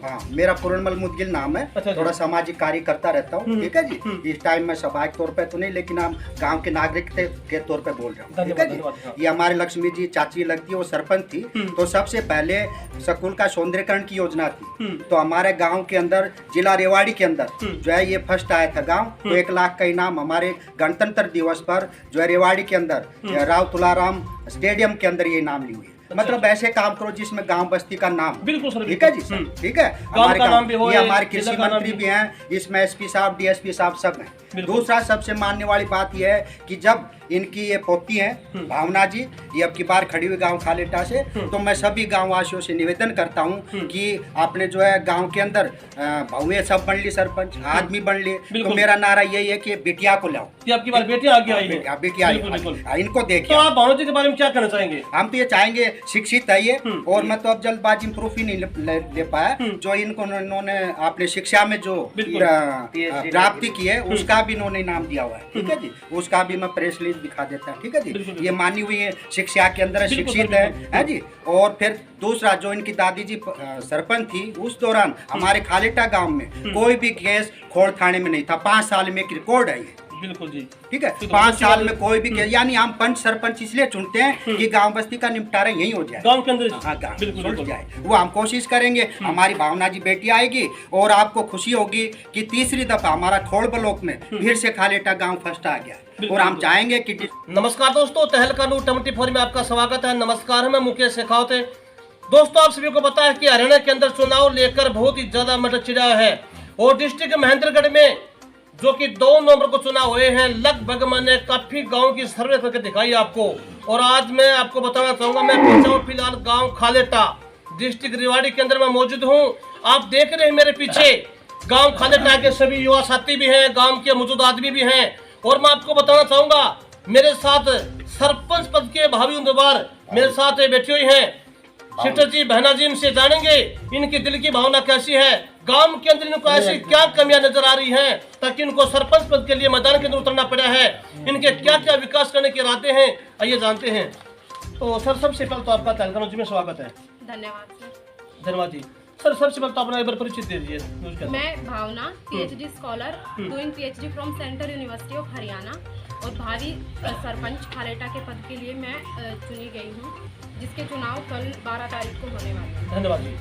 हाँ, मेरा पूर्णमल मुदगिल नाम है। थोड़ा सामाजिक कार्य करता रहता हूँ, ठीक है जी। इस टाइम में सामाजिक तौर पे तो नहीं, लेकिन हम गांव के नागरिक के तौर पे बोल रहा हूँ, ठीक है जी। ये हमारे लक्ष्मी जी चाची लगती है, वो सरपंच थी। तो सबसे पहले स्कूल का सौंदर्यकरण की योजना थी, तो हमारे गाँव के अंदर, जिला रेवाड़ी के अंदर जो है ये फर्स्ट आया था गाँव। तो 1 लाख का इनाम हमारे गणतंत्र दिवस पर जो है रेवाड़ी के अंदर राव तुलाराम स्टेडियम के अंदर ये इनाम ली हुई है। मतलब ऐसे काम करो जिसमें गांव बस्ती का नाम, बिल्कुल सर, ठीक है जी सर, ठीक है। हमारे गांव ये हमारे कृषि मंत्री भी हैं, इसमें एसपी साहब, डीएसपी साहब सब हैं। दूसरा सबसे मानने वाली बात यह है कि जब इनकी ये पोती हैं भावना जी, ये अब की बार खड़ी हुई गांव खालेटा से, तो मैं सभी गांव वासियों से निवेदन करता हूं कि आपने जो है गांव के अंदर भावे सब बन ली, सरपंच आदमी बन लिए, तो मेरा नारा यही है कि बेटिया को लाओ। आपकी बार बेटियां आगे आई है, बेटिया इनको देखिए। तो आप भावना जी के बारे में क्या कहना चाहेंगे? हम तो ये चाहेंगे शिक्षित है ये, और मैं तो अब जल्दबाजी में प्रूफ ही नहीं ले पाया, जो इन्होंने अपने शिक्षा में जो प्राप्ति की है उसका भी इन्होंने नाम दिया हुआ है, ठीक है जी। उसका भी मैं प्रेस रिलीज दिखा देता है, ठीक है जी। ये मानी हुई है, शिक्षा के अंदर शिक्षित है जी। और फिर दूसरा जो इनकी दादी जी सरपंच थी, उस दौरान हमारे खालेटा गांव में कोई भी केस खोड़ थाने में नहीं था। 5 साल में एक रिकॉर्ड है ये, बिल्कुल जी, ठीक है। 5 साल में कोई भी केस, यानी हम पंच सरपंच इसलिए चुनते हैं कि गांव बस्ती का निपटारा यही हो जाए, गांव के अंदर सुलझ जाए। वो हम कोशिश करेंगे। हमारी भावना जी बेटी आएगी और आपको खुशी होगी कि तीसरी दफा हमारा खोड़ ब्लॉक में फिर से खालेटा गांव फर्स्ट आ गया, और हम चाहेंगे कि। नमस्कार दोस्तों, तहलका न्यूज़ 24 में आपका स्वागत है। नमस्कार, मैं मुकेश शेखावत। दोस्तों, आप सभी को पता है कि हरियाणा के अंदर चुनाव लेकर बहुत ही ज्यादा मटर चिड़ा है, और डिस्ट्रिक्ट महेंद्रगढ़ में जो कि 2 नवंबर को चुनाव हुए हैं, लगभग मैंने काफी गांव की सर्वे करके दिखाई आपको। और आज मैं आपको बताना चाहूंगा, मैं पहुंचा हूं फिलहाल गांव खालेटा, डिस्ट्रिक्ट रेवाड़ी के अंदर मैं मौजूद हूं। आप देख रहे हैं मेरे पीछे गांव खालेटा के सभी युवा साथी भी हैं, गांव के मौजूद आदमी भी हैं। और मैं आपको बताना चाहूंगा, मेरे साथ सरपंच पद के भावी उम्मीदवार मेरे साथ बैठी हुई हैं। सिस्टर जी, बहना जी, इनसे जानेंगे इनकी दिल की भावना कैसी है, गांव के अंदर इनको ऐसी क्या कमियां नजर आ रही हैं ताकि इनको सरपंच पद के लिए मैदान के अंदर उतरना पड़ा है, इनके क्या क्या विकास करने के इरादे हैं, आइए जानते हैं। तो सर, सबसे पहले तो आपका तहलका न्यूज़ में स्वागत है। धन्यवाद सर। धन्यवाद जी। सर, सबसे पहले तो अपना एक बार परिचय दे दीजिए। मैं भावना, PhD scholar, doing PhD from central university of Haryana, और भावी सरपंच खालेटा के पद के लिए मैं चुनी गई हूँ, जिसके चुनाव कल 12 तारीख को होने वाले हैं। धन्यवाद जी।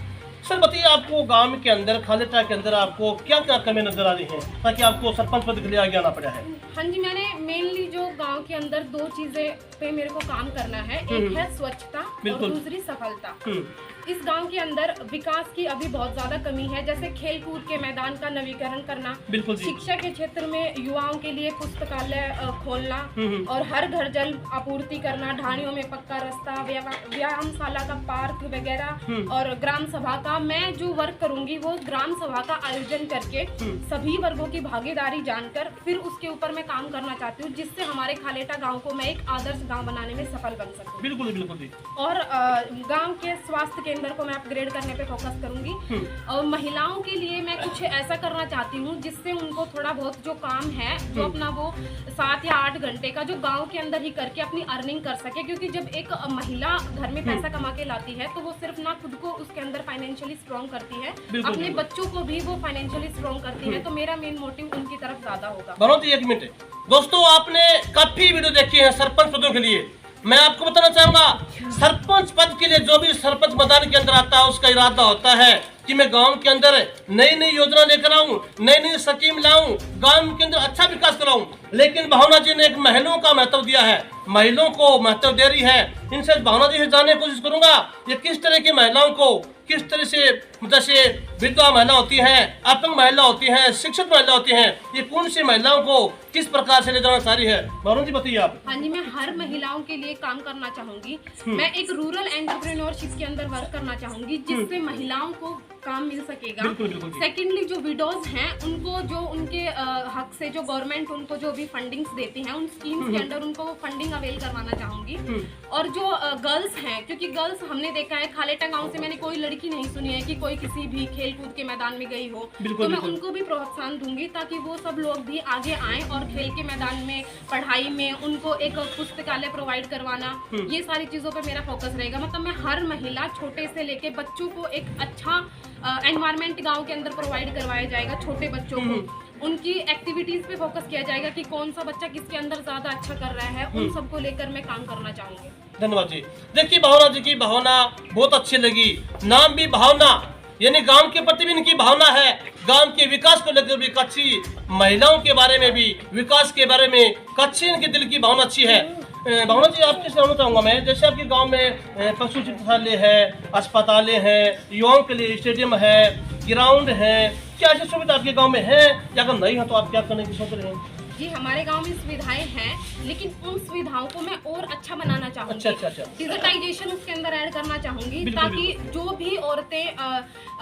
सर बताइए, आपको गांव के अंदर, खालेटा के अंदर आपको क्या क्या कमी नजर आ रही है ताकि आपको सरपंच पद के लिए आगे आना पड़ा है? हाँ जी, मैंने मेनली जो गांव के अंदर 2 चीजें पे मेरे को काम करना है। एक है स्वच्छता और दूसरी सफलता। इस गांव के अंदर विकास की अभी बहुत ज्यादा कमी है, जैसे खेल कूद के मैदान का नवीकरण करना, शिक्षा के क्षेत्र में युवाओं के लिए पुस्तकालय खोलना, और हर घर जल आपूर्ति करना, ढाणियों में पक्का रास्ता, व्यायामशाला का पार्क वगैरह, और ग्राम सभा का मैं जो वर्क करूंगी वो ग्राम सभा का आयोजन करके सभी वर्गों की भागीदारी जानकर फिर उसके ऊपर मैं काम करना चाहती हूँ, जिससे हमारे खालेटा गाँव को मैं एक आदर्श गाँव बनाने में सफल बन सकूँ। बिल्कुल बिल्कुल। और गाँव के स्वास्थ्य केंद्र को मैं अपग्रेड करने पे फोकस करूंगी, और महिलाओं के लिए मैं कुछ ऐसा करना चाहती हूँ जिससे उनको थोड़ा बहुत जो काम है, जो अपना वो 7 या 8 घंटे का जो गांव के अंदर ही करके अपनी अर्निंग कर सके, क्योंकि जब एक महिला घर में पैसा कमा के लाती है तो वो सिर्फ ना खुद को उसके अंदर फाइनेंशियली स्ट्रॉन्ग करती है, अपने बच्चों को भी वो फाइनेंशियली स्ट्रॉन्ग करती है। तो मेरा मेन मोटिव उनकी तरफ ज्यादा होगा। बहुत ही 1 मिनट दोस्तों, आपने काफी वीडियो देखी है सरपंच पदों के लिए। मैं आपको बताना चाहूंगा, सरपंच पद के लिए जो भी सरपंच मैदान के अंदर आता है उसका इरादा होता है कि मैं गांव के अंदर नई नई योजना लेकर आऊं, नई नई स्कीम लाऊं, गांव के अंदर अच्छा विकास कराऊं। लेकिन भावना जी ने एक महिलाओं का महत्व दिया है, महिलाओं को महत्व दे रही है। इनसे भावना जी से जानने की कोशिश करूंगा, ये किस तरह की महिलाओं को, किस तरह से, जैसे विधवा महिला होती हैं, अपंग महिला होती हैं, शिक्षित महिला होती हैं, ये कौन सी महिलाओं को किस प्रकार से ले जाना चाह रही है, भावना जी बताइए आप। हाँ जी, मैं हर महिलाओं के लिए काम करना चाहूंगी। मैं एक रूरल एंटरप्रेन्योरशिप के अंदर वर्क करना चाहूंगी, जिससे महिलाओं को काम मिल सकेगा। सेकेंडली, जो विडोज हैं उनको जो उनके हक से जो गवर्नमेंट उनको जो भी फंडिंग्स देती हैं, उन स्कीम्स के अंदर उनको वो फंडिंग अवेल करवाना चाहूंगी। और जो गर्ल्स हैं, क्योंकि गर्ल्स हमने देखा है खालेटा गांव से मैंने कोई लड़की नहीं सुनी है कि कोई किसी भी खेल कूद के मैदान में गई हो, तो मैं उनको भी प्रोत्साहन दूंगी ताकि वो सब लोग भी आगे आएं और खेल के मैदान में, पढ़ाई में उनको एक पुस्तकालय प्रोवाइड करवाना, ये सारी चीज़ों पर मेरा फोकस रहेगा। मतलब मैं हर महिला, छोटे से लेके बच्चों को एक अच्छा एनवायरनमेंट गाँव के अंदर प्रोवाइड करवाया जाएगा। छोटे बच्चों को उनकी एक्टिविटीज पे फोकस किया जाएगा कि कौन सा बच्चा किसके अंदर ज्यादा अच्छा कर रहा है, उन सबको लेकर मैं काम करना चाहूंगी। धन्यवाद जी। देखिए भावना जी की भावना बहुत अच्छी लगी, नाम भी भावना, यानी गांव के प्रति भी इनकी भावना है, गांव के विकास को लेकर भी कच्ची, महिलाओं के बारे में भी, विकास के बारे में कच्ची इनके दिल की भावना अच्छी है। भावना जी आपके से जानना चाहूँगा मैं, जैसे आपके गांव में पशु चिकित्सालय है, अस्पताल है, युवाओं के लिए स्टेडियम है, ग्राउंड है, क्या ऐसी सुविधा आपके गांव में है, या अगर नहीं है तो आप क्या करने की सोच रहे हैं? जी हमारे गांव में सुविधाएं हैं, लेकिन उन सुविधाओं को मैं और अच्छा बनाना चाहूंगी। अच्छा। डिजिटाइजेशन उसके अंदर ऐड करना चाहूंगी ताकि जो भी औरतें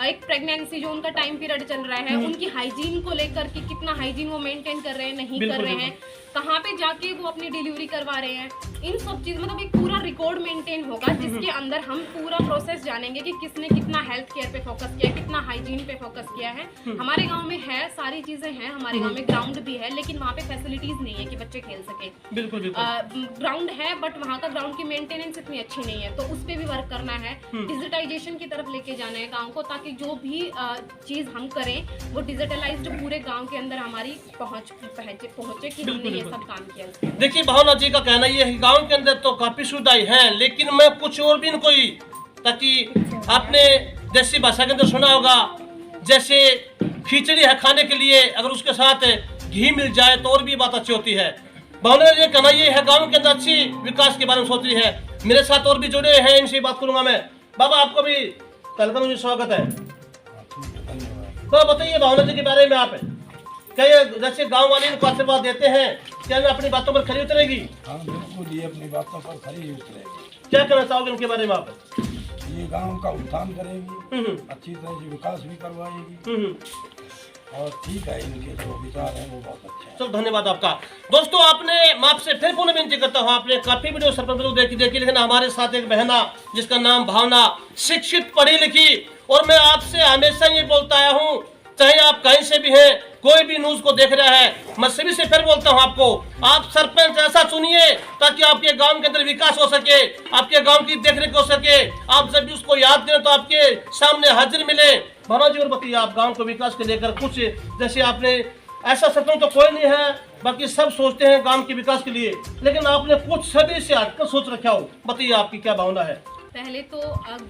एक प्रेगनेंसी जो उनका टाइम पीरियड चल रहा है, उनकी हाइजीन को लेकर कि कितना हाइजीन वो मेंटेन कर रहे हैं, नहीं कर रहे हैं, कहाँ पे जाके वो अपनी डिलीवरी करवा रहे हैं, इन सब चीज मतलब एक पूरा रिकॉर्ड मेंटेन होगा जिसके अंदर हम पूरा प्रोसेस जानेंगे कि किसने कितना हेल्थ केयर पे फोकस किया है, कितना हाइजीन पे फोकस किया है। हमारे गांव में है, सारी चीजें हैं, हमारे गांव में ग्राउंड भी है, लेकिन वहाँ पे फैसिलिटीज नहीं है कि बच्चे खेल सके। बिल्कुल ग्राउंड है बट वहाँ का ग्राउंड की मेंटेनेंस इतनी अच्छी नहीं है, तो उस पर भी वर्क करना है। डिजिटाइजेशन की तरफ लेके जाना है गाँव को, ताकि जो भी चीज हम करें वो डिजिटलाइज्ड पूरे गाँव के अंदर हमारी पहुँचे कि हमने ये सब काम किया। देखिए भावना जी का कहना ये है कि गांव के अंदर तो काफी सुविधाएं हैं, लेकिन मैं कुछ और भी इनको ही, ताकि आपने देसी भाषा के अंदर सुना होगा, जैसे खिचड़ी है खाने के लिए, अगर उसके साथ घी मिल जाए तो और भी बात अच्छी होती है। भावना जी कहना ये है गांव के अंदर अच्छी विकास के बारे में सोच रही है। मेरे साथ और भी जुड़े हैं, इनसे बात करूंगा मैं। बाबा आपको भी वेलकम जी, स्वागत है। तो बताइए भावना जी के बारे में, आप क्या ये जैसे गांव वाले इनको आशीर्वाद देते हैं, क्या ये अपनी बातों पर खरी उतरेगी? हाँ बिल्कुल, ये अपनी बातों पर खरी उतरेगी। क्या कहना चाहोगे उनके बारे में आप? ये गांव का उत्थान करेगी, अच्छी तरह से विकास भी करवाएगी, और ठीक है, इनके जो विचार हैं वो बहुत अच्छे हैं। चलो धन्यवाद आपका। दोस्तों आपने, मैं आपसे फिर पुनः विनती करता हूँ, आपने काफी वीडियो सरपंच देखी, लेकिन हमारे साथ एक बहना जिसका नाम भावना, शिक्षित, पढ़ी लिखी, और मैं आपसे हमेशा ये बोलता आया हूँ, चाहे आप कहीं से भी हैं, कोई भी न्यूज को देख रहा है, मैं सभी से फिर बोलता हूं आपको, आप सरपंच ऐसा चुनिए ताकि आपके गांव के अंदर विकास हो सके, आपके गांव की देखरेख हो सके। आप जब भी उसको याद करें तो आपके सामने हाजिर मिले। भावना जी और बताइए, आप गांव को विकास को लेकर कुछ, जैसे आपने, ऐसा सरपंच तो कोई नहीं है, बाकी सब सोचते हैं गांव के विकास के लिए, लेकिन आपने कुछ सभी से हटकर सोच रखा हो, बताइए आपकी क्या भावना है? पहले तो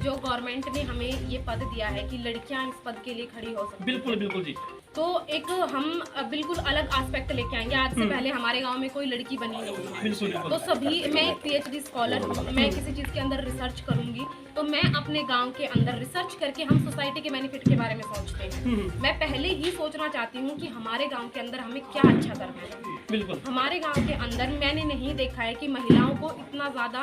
जो गवर्नमेंट ने हमें ये पद दिया है कि लड़कियां इस पद के लिए खड़ी हो सकती हैं। बिल्कुल जी। तो एक हम बिल्कुल अलग एस्पेक्ट लेके आएंगे। आज से पहले हमारे गांव में कोई लड़की बनी नहीं है, बिल्कुल। तो सभी, मैं एक PhD स्कॉलर हूँ, मैं किसी चीज़ के अंदर रिसर्च करूंगी, तो मैं अपने गांव के अंदर रिसर्च करके, हम सोसाइटी के बेनिफिट के बारे में सोचते हैं, मैं पहले ही सोचना चाहती हूँ कि हमारे गाँव के अंदर हमें क्या अच्छा करना है। बिल्कुल। हमारे गांव के अंदर मैंने नहीं देखा है कि महिलाओं को इतना ज़्यादा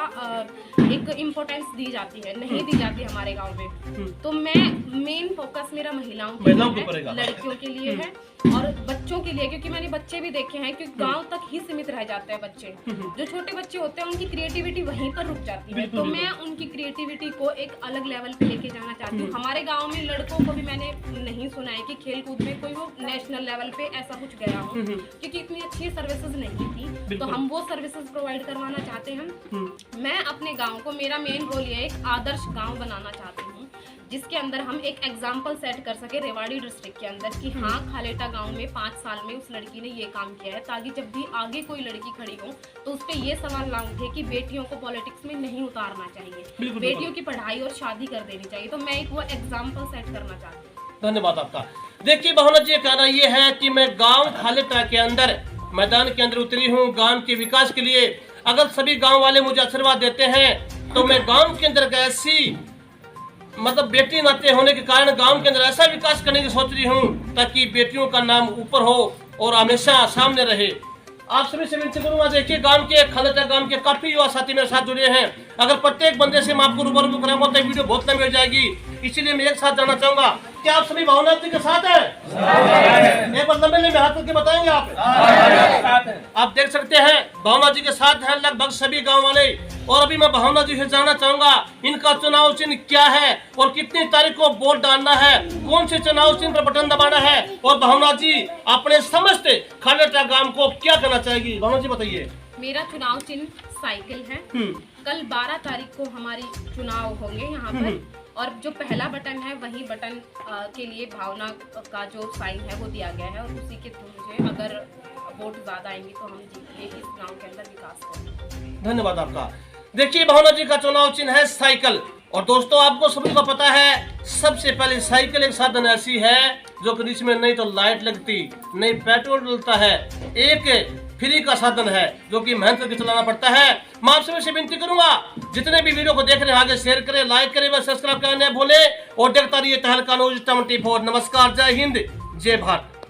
एक इम्पोर्टेंस दी जाती है, नहीं दी जाती हमारे गांव में। तो मैं, मेन फोकस मेरा महिलाओं के लिए है, लड़कियों के लिए है और बच्चों के लिए, क्योंकि मैंने बच्चे भी देखे हैं कि गांव तक ही सीमित रह जाते हैं बच्चे। जो छोटे बच्चे होते हैं उनकी क्रिएटिविटी वहीं पर रुक जाती है, तो मैं उनकी क्रिएटिविटी को एक अलग लेवल पे लेके जाना चाहती हूँ। हमारे गाँव में लड़कों को भी मैंने नहीं सुना है कि खेल कूद में कोई वो नेशनल लेवल पे ऐसा कुछ गया हो, क्योंकि इतनी अच्छी सर्विसेज नहीं थी, तो हम वो सर्विसेज प्रोवाइड करवाना चाहते हैं। मैं अपने गाँव को, मेरा मेन गोल ये एक आदर्श गाँव बनाना चाहती हूँ, जिसके अंदर हम एक एग्जाम्पल सेट कर सके रेवाड़ी डिस्ट्रिक्ट के अंदर कि हाँ, खालेटा गांव में 5 साल में उस लड़की ने ये काम किया है, ताकि जब भी आगे कोई लड़की खड़ी हो तो उस पर ये सवाल ना उठे कि बेटियों को पॉलिटिक्स में नहीं उतारना चाहिए, बेटियों की पढ़ाई और शादी कर देनी चाहिए। तो मैं एक वो एग्जाम्पल सेट करना चाहती हूँ। धन्यवाद आपका। देखिए भावना जी, कहना ये है कि मैं गाँव खालेटा के अंदर, मैदान के अंदर उतरी हूँ गाँव के विकास के लिए। अगर सभी गाँव वाले मुझे आशीर्वाद देते हैं तो मैं गाँव के अंदर ऐसी, मतलब बेटी नाते होने के कारण गांव के अंदर ऐसा विकास करने की सोच रही हूँ ताकि बेटियों का नाम ऊपर हो और हमेशा सामने रहे। आप सभी से विनती करूंगा, देखिए गांव के, खालेटा गांव के काफी युवा साथी मेरे साथ जुड़े हैं। अगर प्रत्येक बंदे से मैं आपको रूबरू कराऊंगा तो वीडियो बहुत लंबी हो जाएगी, इसीलिए मैं एक साथ जाना चाहूंगा। क्या आप सभी भावना जी के साथ हैं? एक बार लंबे लंबे हाथ करके बताएंगे आप? आप देख सकते हैं भावना जी के साथ हैं लगभग सभी गांव वाले। और अभी मैं भावना जी से जानना चाहूंगा इनका चुनाव चिन्ह क्या है और कितनी तारीख को वोट डालना है, कौन से चुनाव चिन्ह पर बटन दबाना है, और भावना जी अपने समस्त खानेटा गांव को क्या कहना चाहेगी? भावना जी बताइए। मेरा चुनाव चिन्ह साइकिल है। कल 12 तारीख को हमारी चुनाव होंगे यहाँ पर, और जो पहला बटन है वही बटन के लिए भावना का जो साइन है वो दिया गया है, और उसी के थ्रू मुझे अगर वोट ज्यादा आएंगे तो हम जीत के इस गांव के अंदर विकास करेंगे। धन्यवाद आपका। देखिए भावना जी का चुनाव चिन्ह है साइकिल। और दोस्तों आपको सभी को पता है सबसे पहले साइकिल एक साधन ऐसी है जो कि इसमें नहीं तो लाइट लगती नहीं पेट्रोल डलता है, एक फ्री का साधन है जो कि मेहनत करके चलाना पड़ता है। मैं आप सभी से विनती करूंगा जितने भी वीडियो को देख रहे हैं आगे शेयर करें, लाइक करें व सब्सक्राइब करने भूले और देखता रहिए तहलका न्यूज़ 24। नमस्कार, जय हिंद, जय भारत।